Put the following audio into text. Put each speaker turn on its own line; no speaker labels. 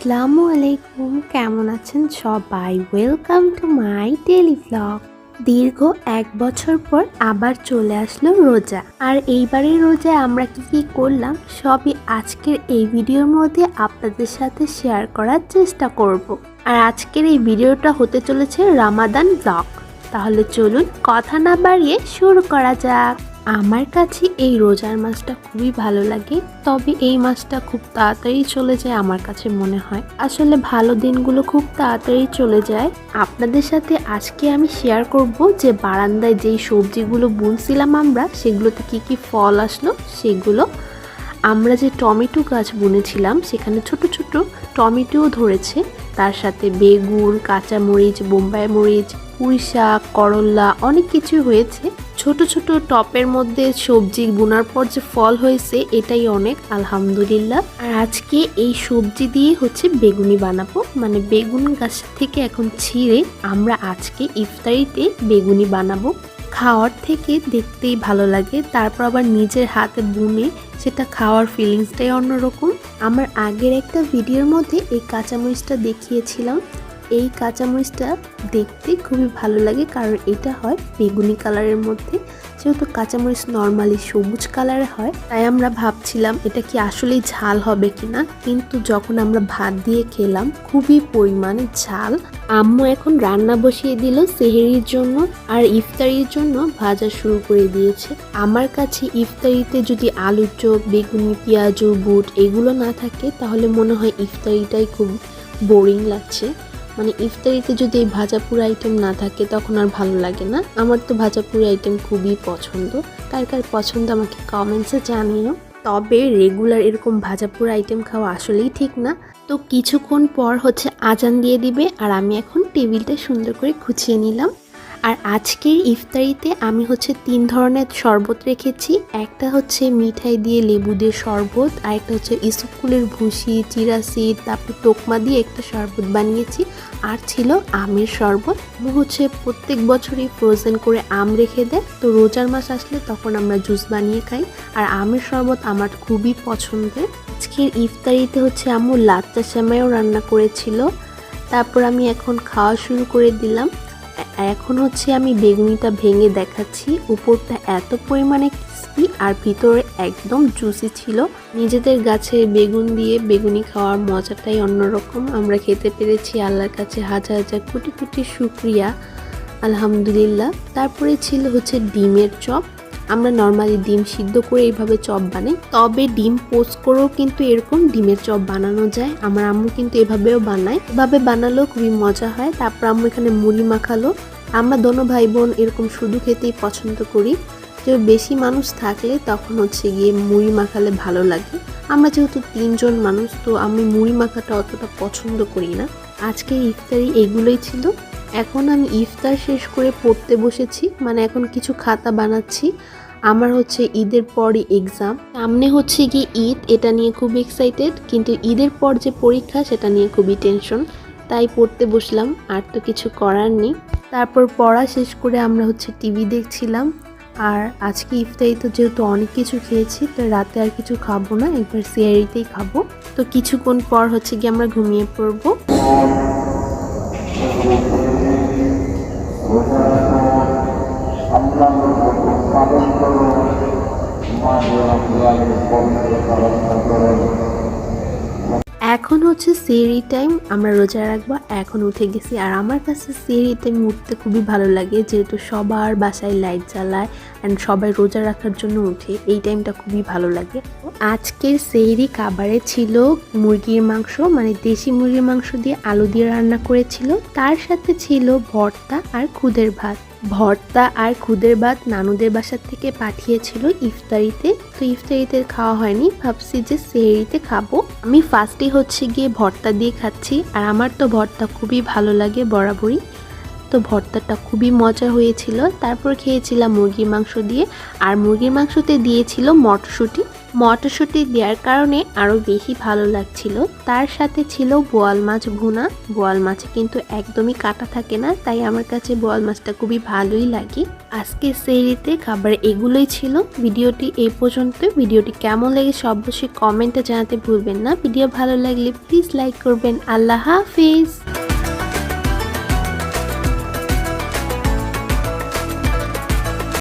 আসসালামু আলাইকুম, কেমন আছেন সবাই? Welcome to my daily vlog. দীর্ঘ 1 বছর পর আবার চলে আসলো রোজা। আর এইবারের রোজায় আমরা কি করলাম সবই আজকের এই ভিডিওর মধ্যে আপনাদের সাথে শেয়ার করার চেষ্টা করব। আর আজকের এই ভিডিওটা হতে চলেছে রামাদান ব্লগ। তাহলে চলুন কথা না বাড়িয়ে শুরু করা যাক। আমার কাছে এই রোজার মাসটা খুবই ভালো লাগে, তবে এই মাসটা খুব তাড়াতাড়ি চলে যায় আমার কাছে মনে হয়। আসলে ভালো দিনগুলো খুব তাড়াতাড়ি চলে যায়। আপনাদের সাথে আজকে আমি শেয়ার করব যে বারান্দায় যেই সবজিগুলো বুনছিলাম আমরা, সেগুলোতে কি কি ফল আসলো সেগুলো। আমরা যে টমেটো গাছ বুনেছিলাম সেখানে ছোট ছোট টমেটোও ধরেছে, তার সাথে বেগুন, কাঁচামরিচ, বোম্বাই মরিচ, পুঁই শাক, করল্লা, অনেক কিছু হয়েছে। ছোট ছোট টপের মধ্যে সবজি বোনার পর যে ফল হয়েছে এটাই অনেক, আলহামদুলিল্লাহ। আর আজকে এই সবজি দিয়ে হচ্ছে বেগুনি বানাবো, মানে বেগুন গাছ থেকে এখন ছিঁড়ে আমরা আজকে ইফতারিতে বেগুনি বানাবো। খাওয়ার থেকে দেখতেই ভালো লাগে, তারপর আবার নিজের হাতে বুনে সেটা খাওয়ার ফিলিংসটাই অন্যরকম। আমার আগের একটা ভিডিওর মধ্যে এই কাঁচামরিচটা দেখিয়েছিলাম। এই কাঁচামরিচটা দেখতে খুবই ভালো লাগে, কারণ এটা হয় বেগুনি কালারের মধ্যে। যেহেতু কাঁচামরিচ নর্মালি সবুজ কালারের হয়, তাই আমরা ভাবছিলাম এটা কি আসলেই ঝাল হবে কিনা, কিন্তু যখন আমরা ভাত দিয়ে খেলাম খুবই পরিমাণে ঝাল। আম্মু এখন রান্না বসিয়ে দিল সেহরির জন্য, আর ইফতারির জন্য ভাজা শুরু করে দিয়েছে। আমার কাছে ইফতারিতে যদি আলুর চপ, বেগুনি, পেঁয়াজ, বুট এগুলো না থাকে তাহলে মনে হয় ইফতারিটাই খুব বোরিং লাগছে। মানে ইফতারিতে যদি এই ভাজাপুর আইটেম না থাকে তখন আর ভালো লাগে না। আমার তো ভাজাপুর আইটেম খুবই পছন্দ। কার কার পছন্দ আমাকে কমেন্টসে জানিও। তবে রেগুলার এরকম ভাজাপুর আইটেম খাওয়া আসলেই ঠিক না। তো কিছুক্ষণ পর হচ্ছে আজান দিয়ে দিবে, আর আমি এখন টেবিলটা সুন্দর করে গুছিয়ে নিলাম। আর আজকের ইফতারিতে আমি হচ্ছে 3 ধরনের শরবত রেখেছি। একটা হচ্ছে মিঠাই দিয়ে লেবু দিয়ে শরবত, আর একটা হচ্ছে ইসুপ ফুলের ভুসি, চিরা সিড, তারপর টোকমা দিয়ে একটা শরবত বানিয়েছি, আর ছিল আমের শরবত। হচ্ছে প্রত্যেক বছরই ফ্রোজেন করে আম রেখে দেয়, তো রোজার মাস আসলে তখন আমরা জুস বানিয়ে খাই। আর আমের শরবত আমার খুবই পছন্দের। আজকের ইফতারিতে হচ্ছে আম্মু লাচ্চা সেমাইও রান্না করেছিল। তারপর আমি এখন খাওয়া শুরু করে দিলাম। এখন হচ্ছে আমি বেগুনিটা ভেঙে দেখাচ্ছি। উপরটা এত পরিমাণে ক্রিস্পি আর ভিতরে একদম জুসি ছিল। নিজেদের গাছে বেগুন দিয়ে বেগুনি খাওয়ার মজাটাই অন্যরকম। আমরা খেতে পেরেছি, আল্লাহর কাছে হাজার হাজার কোটি কোটি শুকরিয়া, আলহামদুলিল্লাহ। তারপরে ছিল হচ্ছে ডিমের চপ। আমরা নর্মালি ডিম সিদ্ধ করে এইভাবে চপ বানাই, তবে ডিম পোস্ট করেও কিন্তু এরকম ডিমের চপ বানানো যায়। আমার আম্মু কিন্তু এভাবেও বানায়, এভাবে বানালেও খুবই মজা হয়। তারপর আম্মু এখানে মুড়ি মাখালো। আমরা দোনো ভাই বোন এরকম শুধু খেতেই পছন্দ করি, যে বেশি মানুষ থাকলে তখন হচ্ছে গিয়ে মুড়ি মাখালে ভালো লাগে। আমরা যেহেতু 3 জন মানুষ, তো আমি মুড়ি মাখাটা অতটা পছন্দ করি না। আজকে ইফতারি এগুলোই ছিল। এখন আমি ইফতার শেষ করে পড়তে বসেছি, মানে এখন কিছু খাতা বানাচ্ছি। আমার হচ্ছে ঈদের পরই এক্সাম, সামনে হচ্ছে গিয়ে ঈদ, এটা নিয়ে খুব এক্সাইটেড, কিন্তু ঈদের পর যে পরীক্ষা সেটা নিয়ে খুবই টেনশন। তাই পড়তে বসলাম, আর তো কিছু করার নেই। তারপর পড়া শেষ করে আমরা হচ্ছে টিভি দেখছিলাম। আর আজকে ইফতারিতে যেহেতু অনেক কিছু খেয়েছি, তো রাতে আর কিছু খাবো না, একবার সিয়ারিতেই খাবো। তো কিছুক্ষণ পর হচ্ছে গিয়ে আমরা ঘুমিয়ে পড়বো। এখন হচ্ছে সেহরি টাইম, আমরা রোজা রাখবো। এখন উঠে গেছি, আর আমার কাছে সেহরি টাইম উঠতে খুবই ভালো লাগে, যেহেতু সবার বাসায় লাইট জ্বালায় অ্যান্ড সবাই রোজা রাখার জন্য উঠে। এই টাইমটা খুবই ভালো লাগে। আজকের সেহরি খাবারে ছিল মুরগির মাংস, মানে দেশি মুরগির মাংস দিয়ে আলু দিয়ে রান্না করেছিল। তার সাথে ছিল ভর্তা আর খুদের ভাত। ভর্তা আর খুদের ভাত নানুদের বাসার থেকে পাঠিয়েছিল ইফতারিতে। তো ইফতারিতে খাওয়া হয়নি, ভাবছি যে সেহরিতে খাবো। আমি ফার্স্টে হচ্ছে গিয়ে ভর্তা দিয়ে খাচ্ছি, আর আমার তো ভর্তা খুবই ভালো লাগে বরাবরই। তো তো ভর্তাটা খুবই মজা হয়েছিল। তারপর খেয়েছিলাম মুরগির মাংস দিয়ে, আর মুরগির মাংসতে দিয়েছিল মটরশুঁটি। মটরশুঁটি দেওয়ার কারণে আরও বেশি ভালো লাগছিল। তার সাথে ছিল বোয়াল মাছ ভুনা। বোয়াল মাছে কিন্তু একদমই কাটা থাকে না, তাই আমার কাছে বোয়াল মাছটা খুবই ভালোই লাগে। আজকে সেহরিতে খাবার এগুলোই ছিল। ভিডিওটি এই পর্যন্ত। ভিডিওটি কেমন লেগেছে অবশ্যই কমেন্টে জানাতে ভুলবেন না। ভিডিও ভালো লাগলে প্লিজ লাইক করবেন। আল্লাহ হাফিজ।